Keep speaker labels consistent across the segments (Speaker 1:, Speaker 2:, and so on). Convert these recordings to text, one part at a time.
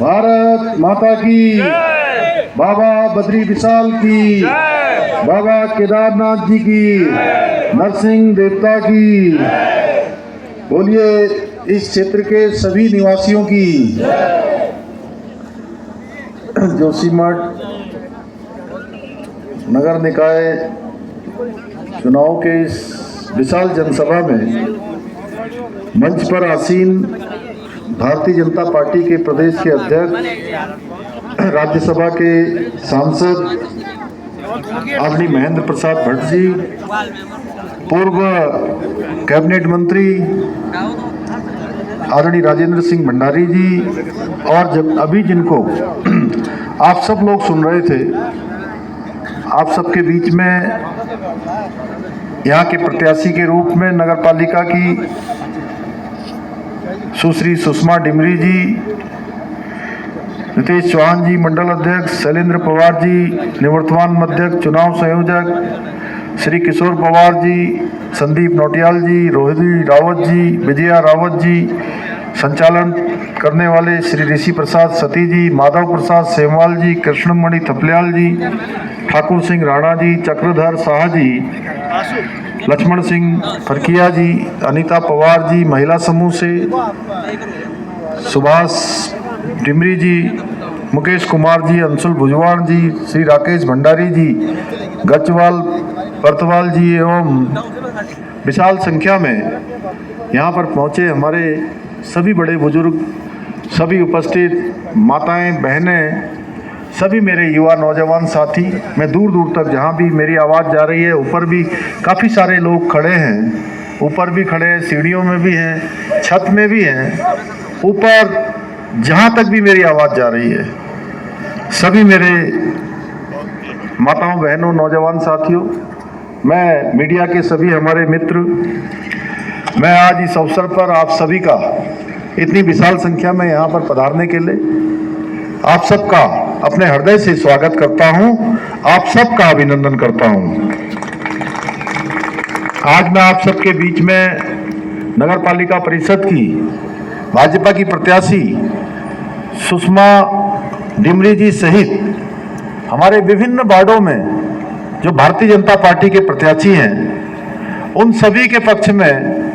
Speaker 1: भारत माता की, बाबा बद्री विशाल की, बाबा केदारनाथ जी की, नरसिंह देवता की। बोलिए इस क्षेत्र के सभी निवासियों की। जोशीमठ नगर निकाय चुनाव के इस विशाल जनसभा में मंच पर आसीन भारतीय जनता पार्टी के प्रदेश के अध्यक्ष, राज्यसभा के सांसद आदरणीय महेंद्र प्रसाद भट्ट जी, पूर्व कैबिनेट मंत्री आदरणीय राजेंद्र सिंह भंडारी जी, और जब अभी जिनको आप सब लोग सुन रहे थे, आप सबके बीच में यहाँ के प्रत्याशी के रूप में नगर पालिका की सुश्री सुषमा डिमरी जी, नितेश चौहान जी मंडल अध्यक्ष, शैलेंद्र पवार जी निवर्तमान अध्यक्ष चुनाव संयोजक, श्री किशोर पवार जी, संदीप नौटियाल जी, रोहिणी रावत जी, विजया रावत जी, संचालन करने वाले श्री ऋषि प्रसाद सती जी, माधव प्रसाद सेमवाल जी, कृष्णमणि थपलियाल जी, ठाकुर सिंह राणा जी, चक्रधर शाह जी, लक्ष्मण सिंह फरकिया जी, अनीता पवार जी महिला समूह से, सुभाष डिमरी जी, मुकेश कुमार जी, अंशुल भुजवाण जी, श्री राकेश भंडारी जी, गचवाल बर्तवाल जी एवं विशाल संख्या में यहाँ पर पहुँचे हमारे सभी बड़े बुजुर्ग, सभी उपस्थित माताएं, बहनें, सभी मेरे युवा नौजवान साथी। मैं दूर दूर तक जहाँ भी मेरी आवाज़ जा रही है, ऊपर भी काफ़ी सारे लोग खड़े हैं, ऊपर भी खड़े हैं, सीढ़ियों में भी हैं, छत में भी हैं, ऊपर जहाँ तक भी मेरी आवाज़ जा रही है, सभी मेरे माताओं, बहनों, नौजवान साथियों, मैं मीडिया के सभी हमारे मित्र, मैं आज इस अवसर पर आप सभी का इतनी विशाल संख्या में यहाँ पर पधारने के लिए आप सबका अपने हृदय से स्वागत करता हूं, आप सबका अभिनंदन करता हूं। आज मैं आप सबके बीच में नगर पालिका परिषद की भाजपा की प्रत्याशी सुषमा डिमरी जी सहित हमारे विभिन्न वार्डों में जो भारतीय जनता पार्टी के प्रत्याशी हैं, उन सभी के पक्ष में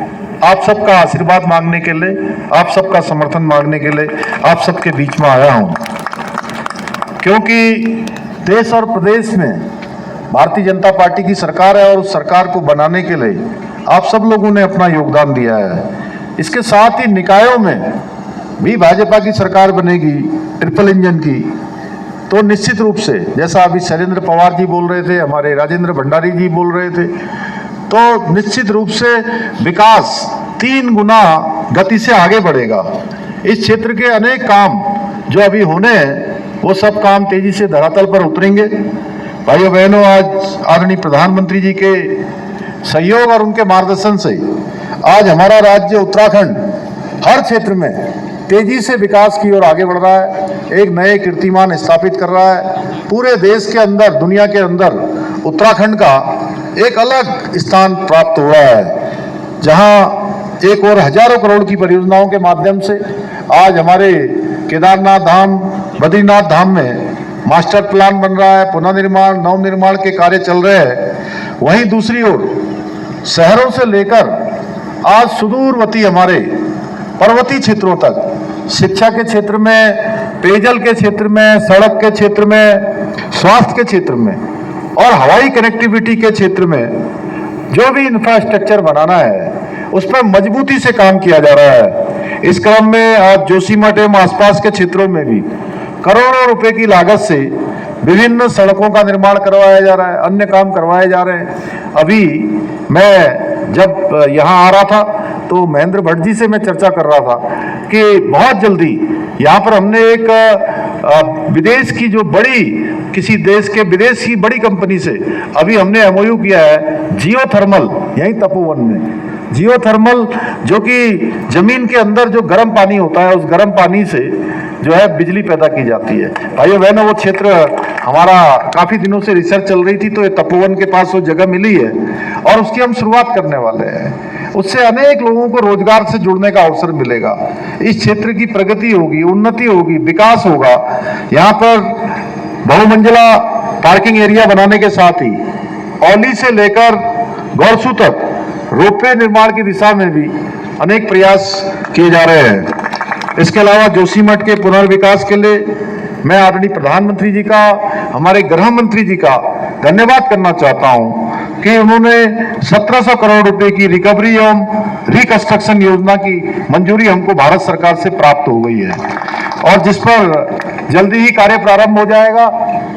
Speaker 1: आप सबका आशीर्वाद मांगने के लिए, आप सबका समर्थन मांगने के लिए आप सबके बीच में आया हूं, क्योंकि देश और प्रदेश में भारतीय जनता पार्टी की सरकार है और उस सरकार को बनाने के लिए आप सब लोगों ने अपना योगदान दिया है। इसके साथ ही निकायों में भी भाजपा की सरकार बनेगी, ट्रिपल इंजन की, तो निश्चित रूप से जैसा अभी शैलेंद्र पवार जी बोल रहे थे, हमारे राजेंद्र भंडारी जी बोल रहे थे, तो निश्चित रूप से विकास 3 गुना गति से आगे बढ़ेगा। इस क्षेत्र के अनेक काम जो अभी होने हैं, वो सब काम तेजी से धरातल पर उतरेंगे। भाइयों बहनों, आज आदरणीय प्रधानमंत्री जी के सहयोग और उनके मार्गदर्शन से आज हमारा राज्य उत्तराखंड हर क्षेत्र में तेजी से विकास की ओर आगे बढ़ रहा है, एक नए कीर्तिमान स्थापित कर रहा है। पूरे देश के अंदर, दुनिया के अंदर उत्तराखंड का एक अलग स्थान प्राप्त हो रहा है, जहां एक और हजारों करोड़ की परियोजनाओं के माध्यम से आज हमारे केदारनाथ धाम, बद्रीनाथ धाम में मास्टर प्लान बन रहा है, पुनर्निर्माण, नवनिर्माण के कार्य चल रहे हैं। वहीं दूसरी ओर शहरों से लेकर आज सुदूरवर्ती हमारे पर्वतीय क्षेत्रों तक, शिक्षा के क्षेत्र में, पेयजल के क्षेत्र में, सड़क के क्षेत्र में, स्वास्थ्य के क्षेत्र में और हवाई कनेक्टिविटी के क्षेत्र में जो भी इंफ्रास्ट्रक्चर बनाना है, उस पर मजबूती से काम किया जा रहा है। इस क्रम में आज जोशीमठ एवं आसपास के क्षेत्रों में भी करोड़ों रुपए की लागत से विभिन्न सड़कों का निर्माण करवाया जा रहा है, अन्य काम करवाए जा रहे हैं। अभी मैं जब यहाँ आ रहा था तो महेंद्र भट्ट जी से मैं चर्चा कर रहा था कि बहुत जल्दी यहाँ पर हमने एक विदेश की जो बड़ी, किसी देश के विदेश की बड़ी कंपनी से अभी हमने एमओयू किया है, जियो थर्मल, यहीं तपोवन में जियो थर्मल, जो कि जमीन के अंदर जो गर्म पानी होता है, उस गर्म पानी से जो है बिजली पैदा की जाती है। भाइयों बहनों, वो क्षेत्र हमारा काफी दिनों से रिसर्च चल रही थी, तो ये तपोवन के पास वो जगह मिली है और उसकी हम शुरुआत करने वाले हैं। उससे अनेक लोगों को रोजगार से जुड़ने का अवसर मिलेगा। इस क्षेत्र की प्रगति होगी, उन्नति होगी, विकास होगा। यहाँ पर बहुमंजिला पार्किंग एरिया बनाने के साथ ही औली से लेकर गौरसू तक रोपवे निर्माण की दिशा में भी अनेक प्रयास किए जा रहे हैं। इसके अलावा जोशीमठ के पुनर्विकास के लिए मैं आदरणीय प्रधानमंत्री जी का, हमारे गृह मंत्री जी का धन्यवाद करना चाहता हूं कि उन्होंने 1700 करोड़ रुपए की रिकवरी एवं रिकंस्ट्रक्शन योजना की मंजूरी हमको भारत सरकार से प्राप्त हो गई है और जिस पर जल्दी ही कार्य प्रारंभ हो जाएगा।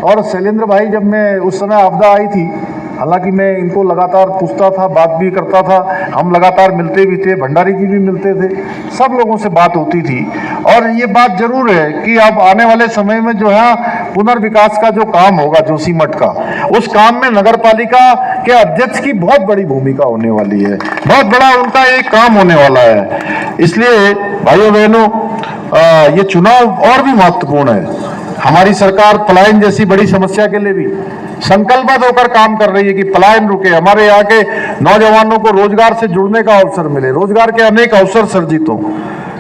Speaker 1: और शैलेंद्र भाई, जब मैं उस समय आपदा आई थी, हालांकि मैं इनको लगातार पूछता था, बात भी करता था, हम लगातार मिलते भी थे, भंडारी जी भी मिलते थे, सब लोगों से बात होती थी। और ये बात जरूर है कि अब आने वाले समय में जो है पुनर्विकास का जो काम होगा जोशीमठ का, उस काम में नगर पालिका के अध्यक्ष की बहुत बड़ी भूमिका होने वाली है, बहुत बड़ा उनका एक काम होने वाला है। इसलिए भाइयों बहनों, ये चुनाव और भी महत्वपूर्ण है। हमारी सरकार पलायन जैसी बड़ी समस्या के लिए भी संकल्पबद्ध होकर काम कर रही है कि पलायन रुके, हमारे यहाँ के नौजवानों को रोजगार से जुड़ने का अवसर मिले, रोजगार के अनेक अवसर सर्जित हों।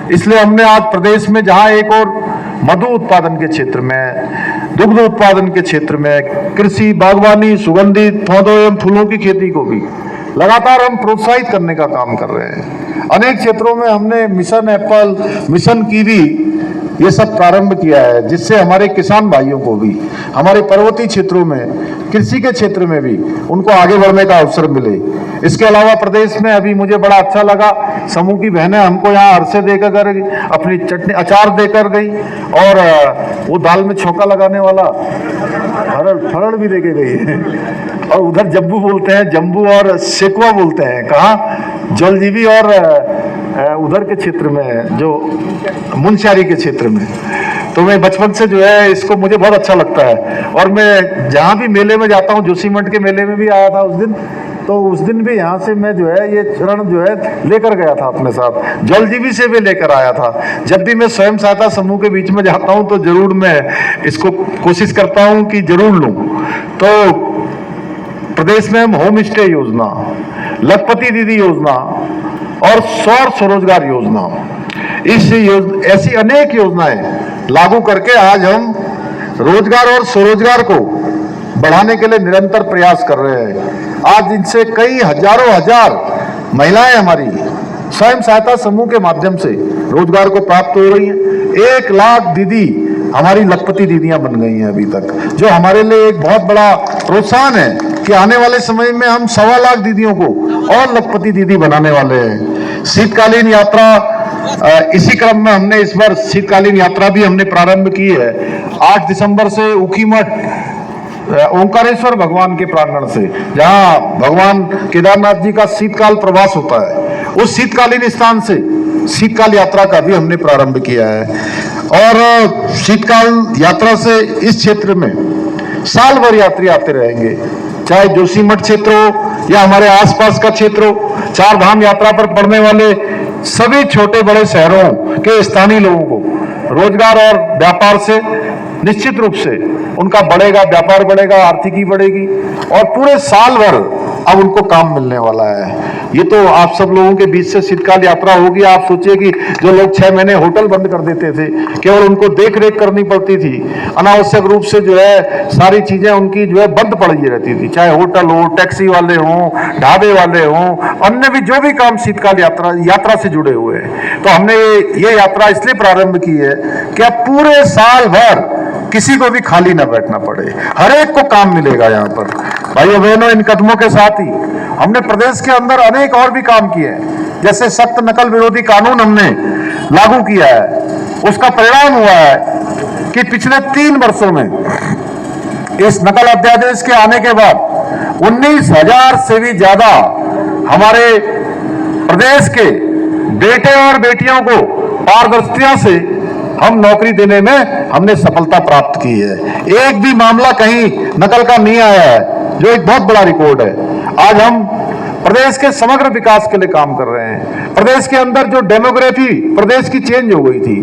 Speaker 1: इसलिए हमने आज प्रदेश में जहां एक और मधु उत्पादन के क्षेत्र में, दुग्ध उत्पादन के क्षेत्र में, कृषि, बागवानी, सुगंधित पौधों एवं फूलों की खेती को भी लगातार हम प्रोत्साहित करने का काम कर रहे हैं। अनेक क्षेत्रों में हमने मिशन एप्पल, मिशन कीवी ये सब प्रारंभ किया है, जिससे हमारे किसान भाइयों को भी, हमारे पर्वतीय क्षेत्रों में, कृषि के क्षेत्र में भी उनको आगे बढ़ने का अवसर मिले। इसके अलावा प्रदेश में अभी मुझे बड़ा अच्छा लगा, समूह की बहनें हमको यहाँ अरसे देकर गई, अपनी चटनी अचार देकर गई और वो दाल में छौंका लगाने वाला फरड़ भी देके गई और उधर जब्बू बोलते हैं, जम्बू और सेकुआ बोलते हैं, कहाँ जलजीबी और उधर के क्षेत्र में, जो मुंशियारी के क्षेत्र में। तो मैं बचपन से जो है इसको, मुझे बहुत अच्छा लगता है। और मैं जहाँ भी मेले में जाता हूँ, जोशीमठ के मेले में भी आया था उस दिन, तो उस दिन भी यहाँ से मैं जो है ये चरण जो है लेकर गया था अपने साथ, जलजीबी से भी लेकर आया था। जब भी मैं स्वयं सहायता समूह के बीच में जाता हूँ तो जरूर मैं इसको कोशिश करता हूँ कि जरूर लूँ। तो प्रदेश में हम होम स्टे योजना, लखपति दीदी योजना और सौर स्वरोजगार योजना, ऐसी अनेक योजनाएं लागू करके आज हम रोजगार और स्वरोजगार को बढ़ाने के लिए निरंतर प्रयास कर रहे हैं। आज इनसे कई हजारों हजार महिलाएं हमारी स्वयं सहायता समूह के माध्यम से रोजगार को प्राप्त हो रही हैं। 1 लाख दीदी हमारी लखपति दीदियां बन गई हैं अभी तक, जो हमारे लिए एक बहुत बड़ा प्रोत्साहन है कि आने वाले समय में हम 1.25 लाख दीदियों को और लखपति दीदी बनाने वाले हैं। शीतकालीन यात्रा, इसी क्रम में हमने इस बार शीतकालीन यात्रा भी हमने प्रारंभ की है। 8 दिसंबर से ऊखीमठ ओंकारेश्वर भगवान के प्रांगण से, जहां भगवान केदारनाथ जी का शीतकाल प्रवास होता है, उस शीतकालीन स्थान से शीतकाल यात्रा का भी हमने प्रारंभ किया है। और शीतकाल यात्रा से इस क्षेत्र में साल भर यात्री आते रहेंगे, चाहे जोशीमठ क्षेत्र हो या हमारे आसपास का क्षेत्र हो। 4 धाम यात्रा पर पड़ने वाले सभी छोटे बड़े शहरों के स्थानीय लोगों को रोजगार और व्यापार से निश्चित रूप से उनका बढ़ेगा, व्यापार बढ़ेगा, आर्थिकी बढ़ेगी और पूरे साल भर अब उनको काम मिलने वाला है। ये तो आप सब लोगों के बीच से शीतकाल यात्रा होगी। आप सोचिए कि जो लोग 6 महीने होटल बंद कर देते थे, केवल उनको देख रेख करनी पड़ती थी, अनावश्यक रूप से जो है सारी चीजें उनकी जो है बंद पड़ी रहती थी, चाहे होटल हो, टैक्सी वाले हों, ढाबे वाले हों, अन्य भी जो भी काम शीतकाल यात्रा से जुड़े हुए हैं। तो हमने ये यात्रा इसलिए प्रारंभ की है कि अब पूरे साल भर किसी को भी खाली ना बैठना पड़े, हर एक को काम मिलेगा। यहाँ पर भाइयों बहनों, इन कदमों के साथ ही हमने प्रदेश के अंदर अनेक और भी काम किए हैं। जैसे सख्त नकल विरोधी कानून हमने लागू किया है, उसका परिणाम हुआ है कि पिछले 3 वर्षों में इस नकल अध्यादेश के आने के बाद 19,000 से भी ज्यादा हमारे प्रदेश के बेटे और बेटियों को पारदर्शिता से हम नौकरी देने में हमने सफलता प्राप्त की है। एक भी मामला कहीं नकल का नहीं आया है, जो एक बहुत बड़ा रिकॉर्ड है। आज हम प्रदेश के समग्र विकास के लिए काम कर रहे हैं। प्रदेश के अंदर जो डेमोग्राफी प्रदेश की चेंज हो गई थी,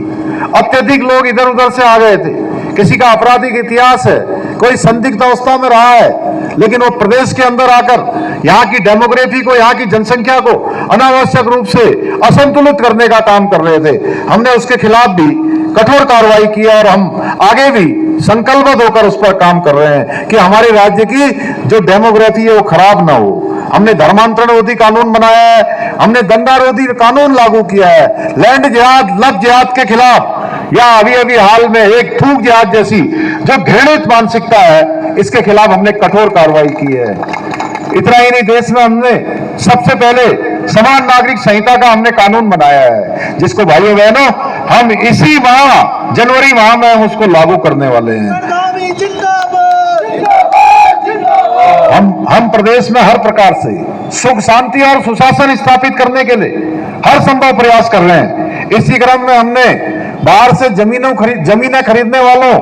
Speaker 1: अत्यधिक लोग इधर उधर से आ गए थे, किसी का आपराधिक इतिहास है, कोई संदिग्ध अवस्था में रहा है, लेकिन वो प्रदेश के अंदर आकर यहाँ की डेमोग्राफी को, यहाँ की जनसंख्या को अनावश्यक रूप से असंतुलित करने का काम कर रहे थे। हमने उसके खिलाफ भी कठोर कार्रवाई की और हम आगे भी संकल्पबद्ध होकर उस पर काम कर रहे हैं कि हमारे राज्य की जो डेमोग्राफी है वो खराब ना हो। हमने धर्मांतरण रोधी कानून बनाया है, हमने दंगा रोधी कानून लागू किया है, लैंड जिहाद, लव जिहाद के खिलाफ, या अभी अभी हाल में एक थूक जिहाद जैसी जो घृणित मानसिकता है, इसके खिलाफ हमने कठोर कार्रवाई की है। इतना ही नहीं, देश में हमने सबसे पहले समान नागरिक संहिता का हमने कानून बनाया है, जिसको भाइयों बहनों हम इसी माह, जनवरी माह में हम उसको लागू करने वाले हैं। हम प्रदेश में हर प्रकार से सुख शांति और सुशासन स्थापित करने के लिए हर संभव प्रयास कर रहे हैं। इसी क्रम में हमने बाहर से जमीनें खरीदने वालों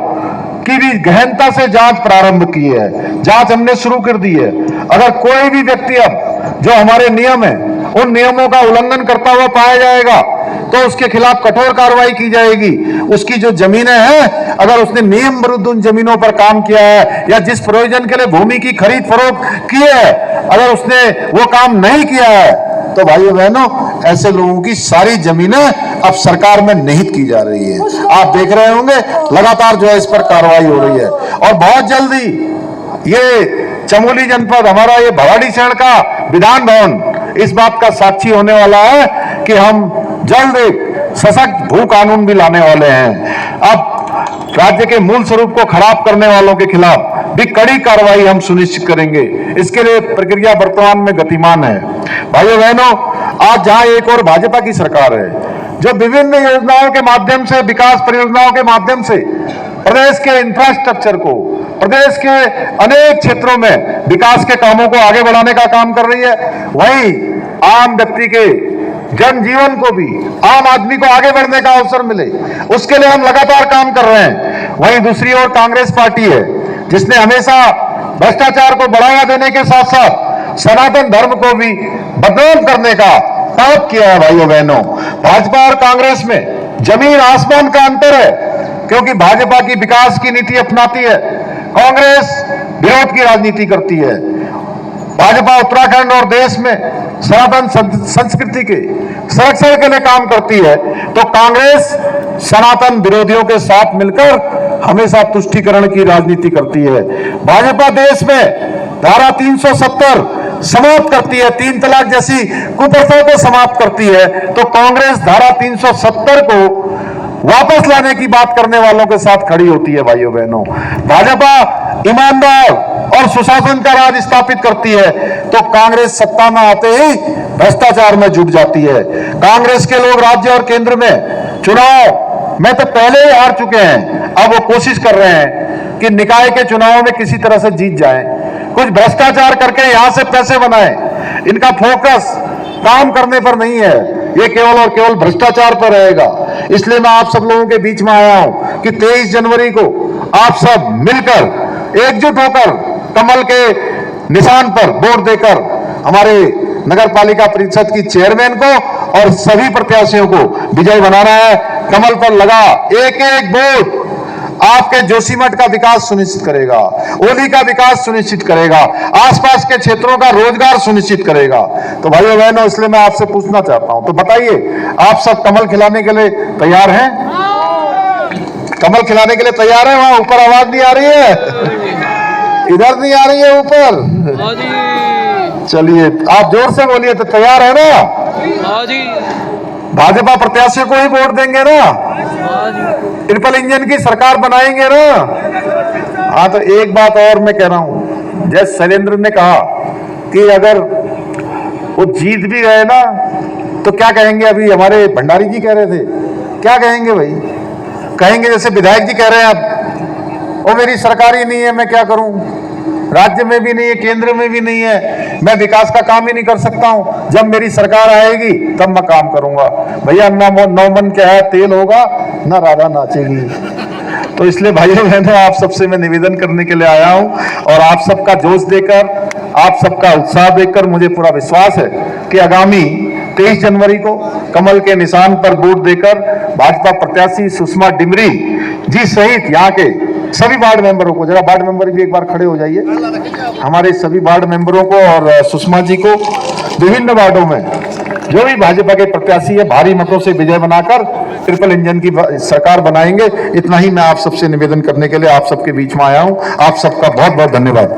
Speaker 1: की भी गहनता से जांच प्रारंभ की है, जांच हमने शुरू कर दी है। अगर कोई भी व्यक्ति अब जो हमारे नियम है उन नियमों का उल्लंघन करता हुआ पाया जाएगा तो उसके खिलाफ कठोर कार्रवाई की जाएगी। उसकी जो जमीनें हैं, अगर उसने नियम विरुद्ध उन जमीनों पर काम किया है या जिस प्रयोजन के लिए भूमि की खरीद फरोख्त की है, अगर उसने वो काम नहीं किया है तो भाइयों बहनों ऐसे लोगों की सारी जमीनें अब सरकार में निहित की जा रही है। आप देख रहे होंगे लगातार जो है इस पर कार्रवाई हो रही है और बहुत जल्दी ये चमोली जनपद, हमारा ये भवाड़ीशहर का विधान भवन इस बात का साक्षी होने वाला है कि हम जल्द एक सशक्त भू कानून भी लाने वाले हैं। अब राज्य के मूल स्वरूप को खराब करने वालों के खिलाफ भी कड़ी कार्रवाई हम सुनिश्चित करेंगे। इसके लिए प्रक्रिया वर्तमान में गतिमान है। भाइयों बहनों, आज जहां एक और भाजपा की सरकार है जो विभिन्न योजनाओं के माध्यम से, विकास परियोजनाओं के माध्यम से प्रदेश के इंफ्रास्ट्रक्चर को, प्रदेश के अनेक क्षेत्रों में विकास के कामों को आगे बढ़ाने का काम कर रही है, वहीं आम व्यक्ति के जनजीवन को भी, आम आदमी को आगे बढ़ने का अवसर मिले, उसके लिए हम लगातार काम कर रहे हैं। वहीं दूसरी ओर कांग्रेस पार्टी है जिसने हमेशा भ्रष्टाचार को बढ़ावा देने के साथ साथ सनातन धर्म को भी बदनाम करने का पाप किया है। भाइयों बहनों, भाजपा और कांग्रेस में जमीन आसमान का अंतर है, क्योंकि भाजपा की विकास की नीति अपनाती है, कांग्रेस विरोध की राजनीति करती है। भाजपा उत्तराखंड और देश में सनातन संस्कृति के संरक्षण के लिए काम करती है, तो कांग्रेस सनातन विरोधियों के साथ मिलकर हमेशा तुष्टीकरण की राजनीति करती है। भाजपा देश में धारा 370 समाप्त करती है, 3 तलाक जैसी कुप्रथाओं को समाप्त करती है, तो कांग्रेस धारा 370 को वापस लाने की बात करने वालों के साथ खड़ी होती है। भाइयों बहनों, भाजपा ईमानदार और सुशासन का राज स्थापित करती है, तो कांग्रेस सत्ता में आते ही भ्रष्टाचार में जुट जाती है। कांग्रेस के लोग राज्य और केंद्र में चुनाव में तो पहले ही हार चुके हैं, अब वो कोशिश कर रहे हैं कि निकाय के चुनावों में किसी तरह से जीत जाएं, कुछ भ्रष्टाचार करके यहां से पैसे बनाएं। इनका फोकस काम करने पर नहीं है, ये केवल और केवल भ्रष्टाचार पर रहेगा। इसलिए मैं आप सब लोगों के बीच में आया हूं कि 23 जनवरी को आप सब मिलकर एकजुट होकर कमल के निशान पर वोट देकर हमारे नगर पालिका परिषद की चेयरमैन को और सभी प्रत्याशियों को विजयी बनाना है। कमल पर लगा एक एक वोट आपके जोशीमठ का विकास सुनिश्चित करेगा, ओली का विकास सुनिश्चित करेगा, आसपास के क्षेत्रों का रोजगार सुनिश्चित करेगा। तो भाइयों बहनों, इसलिए मैं आपसे पूछना चाहता हूं, तो बताइए आप सब कमल खिलाने के लिए तैयार हैं? कमल खिलाने के लिए तैयार है? वहां ऊपर आवाज नहीं आ रही है, इधर नहीं आ रही है ऊपर। चलिए आप जोर से बोलिए, तो तैयार है ना? भाजपा प्रत्याशी को ही वोट देंगे ना? ट्रिपल इंजन की सरकार बनाएंगे ना? हाँ, तो एक बात और मैं कह रहा हूं, जैसे शैलेंद्र ने कहा कि अगर वो जीत भी गए ना तो क्या कहेंगे? अभी हमारे भंडारी जी कह रहे थे, क्या कहेंगे भाई? कहेंगे जैसे विधायक जी कह रहे हैं, अब वो मेरी सरकार ही नहीं है, मैं क्या करूं? राज्य में भी नहीं है, केंद्र में भी नहीं है, मैं विकास का काम ही नहीं कर सकता हूं। जब मेरी सरकार आएगी तब मैं काम करूंगा। भैया ना नौ मन क्या है तेल होगा, ना राधा नाचेगी। तो इसलिए भाइयों बहनों, आप सबसे मैं निवेदन करने के लिए आया हूं और आप सबका जोश देकर, आप सबका उत्साह देखकर मुझे पूरा विश्वास है कि आगामी 23 जनवरी को कमल के निशान पर वोट देकर भाजपा प्रत्याशी सुषमा डिमरी जी सहित यहाँ के सभी वार्ड मेंबरों को, जरा वार्ड मेंबर भी एक बार खड़े हो जाइए। हमारे सभी वार्ड मेंबरों को और सुषमा जी को विभिन्न वार्डों में जो भी भाजपा के प्रत्याशी है भारी मतों से विजय बनाकर ट्रिपल इंजन की सरकार बनाएंगे। इतना ही मैं आप सबसे निवेदन करने के लिए आप सबके बीच में आया हूं। आप सबका बहुत बहुत धन्यवाद।